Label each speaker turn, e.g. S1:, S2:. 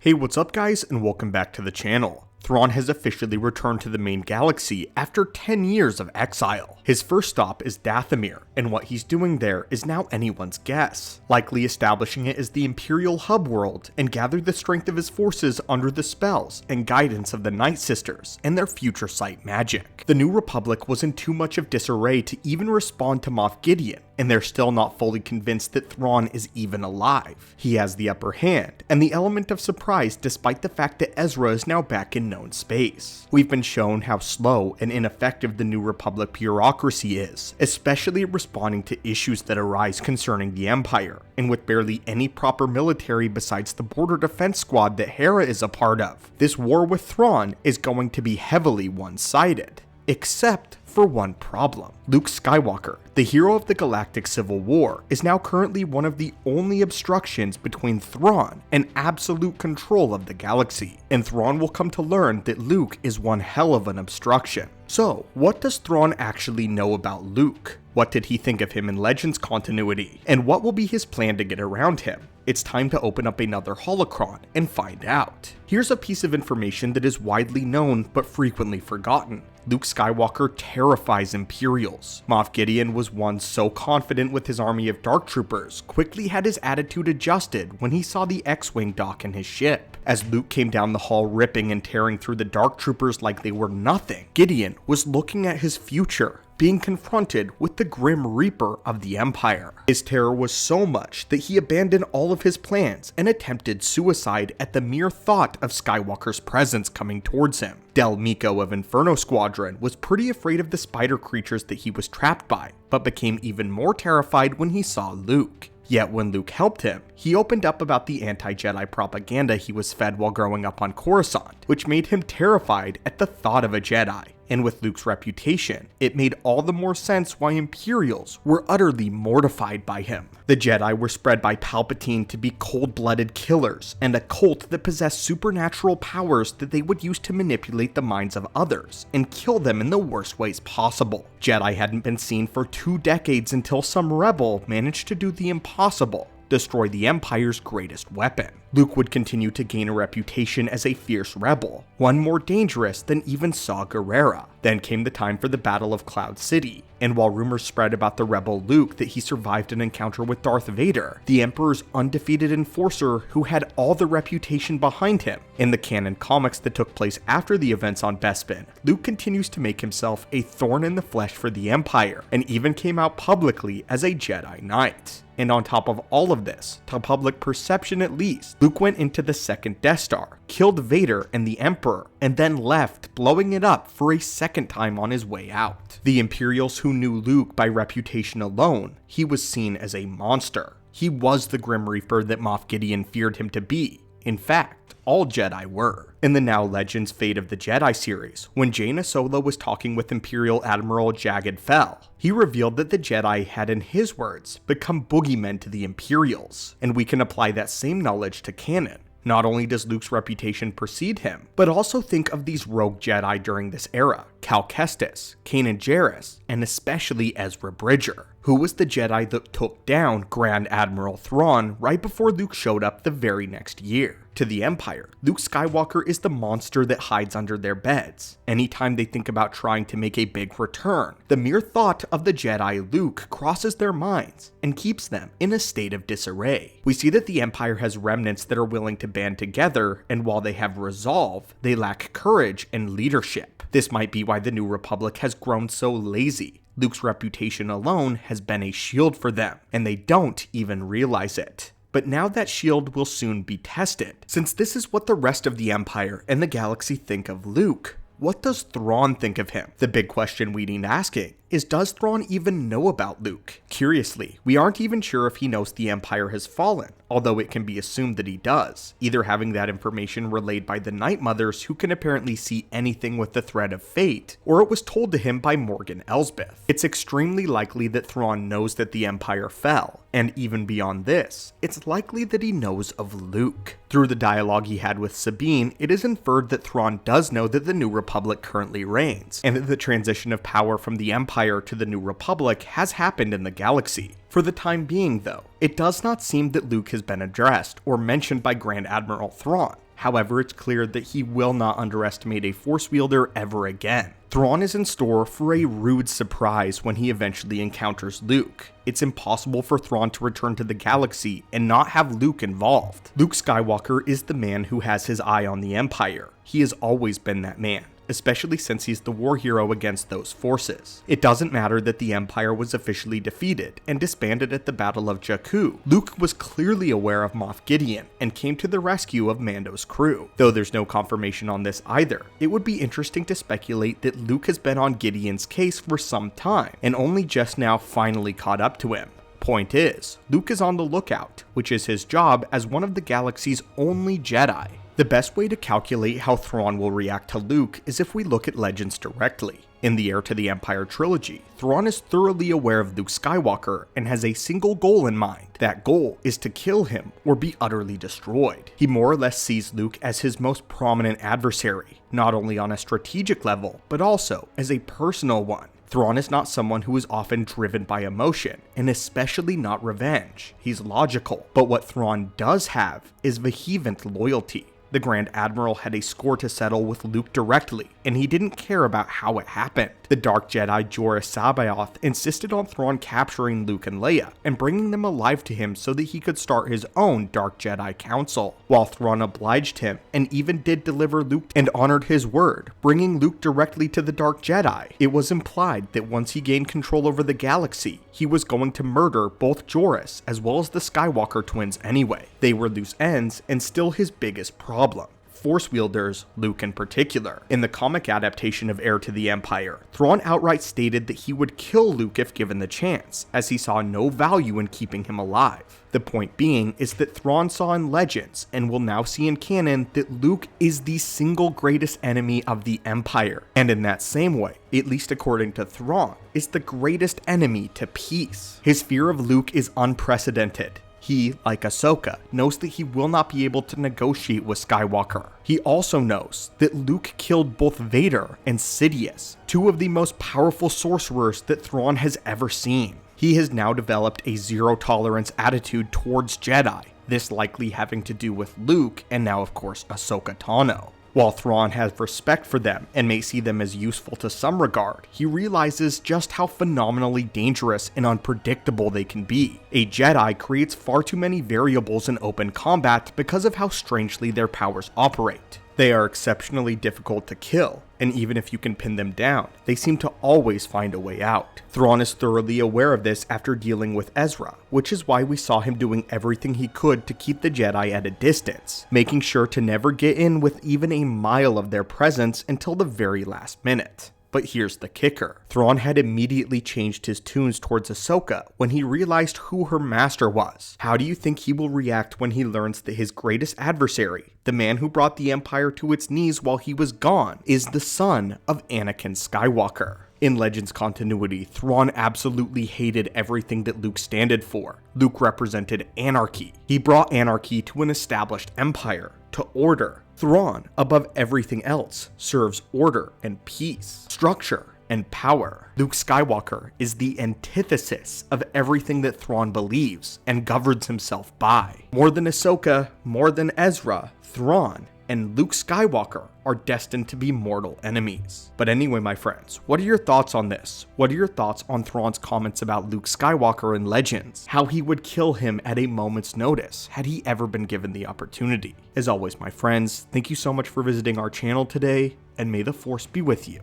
S1: Hey, what's up guys, and welcome back to the channel. Thrawn has officially returned to the main galaxy after 10 years of exile. His first stop is Dathomir, and what he's doing there is now anyone's guess, likely establishing it as the Imperial hub world and gather the strength of his forces under the spells and guidance of the Night Sisters and their future sight magic. The New Republic was in too much of disarray to even respond to Moff Gideon, and they're still not fully convinced that Thrawn is even alive. He has the upper hand, and the element of surprise despite the fact that Ezra is now back in known space. We've been shown how slow and ineffective the New Republic bureaucracy is, especially responding to issues that arise concerning the Empire, and with barely any proper military besides the border defense squad that Hera is a part of. This war with Thrawn is going to be heavily one-sided. Except for one problem. Luke Skywalker, the hero of the Galactic Civil War, is now currently one of the only obstructions between Thrawn and absolute control of the galaxy, and Thrawn will come to learn that Luke is one hell of an obstruction. So, what does Thrawn actually know about Luke? What did he think of him in Legends continuity? And what will be his plan to get around him? It's time to open up another holocron and find out. Here's a piece of information that is widely known but frequently forgotten. Luke Skywalker terrifies Imperials. Moff Gideon was once so confident with his army of Dark Troopers, quickly had his attitude adjusted when he saw the X-Wing dock in his ship. As Luke came down the hall ripping and tearing through the Dark Troopers like they were nothing, Gideon was looking at his future, being confronted with the Grim Reaper of the Empire. His terror was so much that he abandoned all of his plans and attempted suicide at the mere thought of Skywalker's presence coming towards him. Del Meeko of Inferno Squadron was pretty afraid of the spider creatures that he was trapped by, but became even more terrified when he saw Luke. Yet when Luke helped him, he opened up about the anti-Jedi propaganda he was fed while growing up on Coruscant, which made him terrified at the thought of a Jedi. And with Luke's reputation, it made all the more sense why Imperials were utterly mortified by him. The Jedi were spread by Palpatine to be cold-blooded killers, and a cult that possessed supernatural powers that they would use to manipulate the minds of others, and kill them in the worst ways possible. Jedi hadn't been seen for 2 decades until some rebel managed to do the impossible: destroy the Empire's greatest weapon. Luke would continue to gain a reputation as a fierce rebel, one more dangerous than even Saw Gerrera. Then came the time for the Battle of Cloud City, and while rumors spread about the rebel Luke that he survived an encounter with Darth Vader, the Emperor's undefeated enforcer who had all the reputation behind him. In the canon comics that took place after the events on Bespin, Luke continues to make himself a thorn in the flesh for the Empire, and even came out publicly as a Jedi Knight. And on top of all of this, to public perception at least, Luke went into the second Death Star, killed Vader and the Emperor, and then left, blowing it up for a second time on his way out. The Imperials who knew Luke by reputation alone, he was seen as a monster. He was the Grim Reaper that Moff Gideon feared him to be. In fact, all Jedi were. In the now Legends Fate of the Jedi series, when Jaina Solo was talking with Imperial Admiral Jagged Fell, he revealed that the Jedi had, in his words, become boogeymen to the Imperials, and we can apply that same knowledge to canon. Not only does Luke's reputation precede him, but also think of these rogue Jedi during this era: Cal Kestis, Kanan Jarrus, and especially Ezra Bridger, who was the Jedi that took down Grand Admiral Thrawn right before Luke showed up the very next year. To the Empire, Luke Skywalker is the monster that hides under their beds. Anytime they think about trying to make a big return, the mere thought of the Jedi Luke crosses their minds and keeps them in a state of disarray. We see that the Empire has remnants that are willing to band together, and while they have resolve, they lack courage and leadership. This might be why the New Republic has grown so lazy. Luke's reputation alone has been a shield for them, and they don't even realize it. But now that shield will soon be tested, since this is what the rest of the Empire and the galaxy think of Luke. What does Thrawn think of him? The big question we need asking is, does Thrawn even know about Luke? Curiously, we aren't even sure if he knows the Empire has fallen, although it can be assumed that he does, either having that information relayed by the Night Mothers who can apparently see anything with the thread of fate, or it was told to him by Morgan Elsbeth. It's extremely likely that Thrawn knows that the Empire fell, and even beyond this, it's likely that he knows of Luke. Through the dialogue he had with Sabine, it is inferred that Thrawn does know that the New Republic currently reigns, and that the transition of power from the Empire to the New Republic has happened in the galaxy. For the time being though, it does not seem that Luke has been addressed or mentioned by Grand Admiral Thrawn. However, it's clear that he will not underestimate a Force wielder ever again. Thrawn is in store for a rude surprise when he eventually encounters Luke. It's impossible for Thrawn to return to the galaxy and not have Luke involved. Luke Skywalker is the man who has his eye on the Empire. He has always been that man, especially since he's the war hero against those forces. It doesn't matter that the Empire was officially defeated and disbanded at the Battle of Jakku. Luke was clearly aware of Moff Gideon and came to the rescue of Mando's crew. Though there's no confirmation on this either, it would be interesting to speculate that Luke has been on Gideon's case for some time and only just now finally caught up to him. Point is, Luke is on the lookout, which is his job as one of the galaxy's only Jedi. The best way to calculate how Thrawn will react to Luke is if we look at Legends directly. In the Heir to the Empire trilogy, Thrawn is thoroughly aware of Luke Skywalker and has a single goal in mind. That goal is to kill him or be utterly destroyed. He more or less sees Luke as his most prominent adversary, not only on a strategic level, but also as a personal one. Thrawn is not someone who is often driven by emotion, and especially not revenge. He's logical, but what Thrawn does have is vehement loyalty. The Grand Admiral had a score to settle with Luke directly, and he didn't care about how it happened. The Dark Jedi Jorah Sabaoth insisted on Thrawn capturing Luke and Leia and bringing them alive to him so that he could start his own Dark Jedi Council. While Thrawn obliged him and even did deliver Luke and honored his word, bringing Luke directly to the Dark Jedi, it was implied that once he gained control over the galaxy, he was going to murder both Jorahs as well as the Skywalker twins anyway. They were loose ends and still his biggest problem. Force wielders, Luke in particular. In the comic adaptation of Heir to the Empire, Thrawn outright stated that he would kill Luke if given the chance, as he saw no value in keeping him alive. The point being is that Thrawn saw in Legends, and will now see in canon, that Luke is the single greatest enemy of the Empire, and in that same way, at least according to Thrawn, is the greatest enemy to peace. His fear of Luke is unprecedented. He, like Ahsoka, knows that he will not be able to negotiate with Skywalker. He also knows that Luke killed both Vader and Sidious, two of the most powerful sorcerers that Thrawn has ever seen. He has now developed a zero-tolerance attitude towards Jedi, this likely having to do with Luke and now of course Ahsoka Tano. While Thrawn has respect for them and may see them as useful to some regard, he realizes just how phenomenally dangerous and unpredictable they can be. A Jedi creates far too many variables in open combat because of how strangely their powers operate. They are exceptionally difficult to kill, and even if you can pin them down, they seem to always find a way out. Thrawn is thoroughly aware of this after dealing with Ezra, which is why we saw him doing everything he could to keep the Jedi at a distance, making sure to never get in with even a mile of their presence until the very last minute. But here's the kicker. Thrawn had immediately changed his tunes towards Ahsoka when he realized who her master was. How do you think he will react when he learns that his greatest adversary, the man who brought the Empire to its knees while he was gone, is the son of Anakin Skywalker? In Legends continuity, Thrawn absolutely hated everything that Luke stood for. Luke represented anarchy. He brought anarchy to an established empire, to order. Thrawn, above everything else, serves order and peace, structure and power. Luke Skywalker is the antithesis of everything that Thrawn believes and governs himself by. More than Ahsoka, more than Ezra, Thrawn and Luke Skywalker are destined to be mortal enemies. But anyway, my friends, what are your thoughts on this? What are your thoughts on Thrawn's comments about Luke Skywalker in Legends? How he would kill him at a moment's notice had he ever been given the opportunity? As always, my friends, thank you so much for visiting our channel today, and may the Force be with you.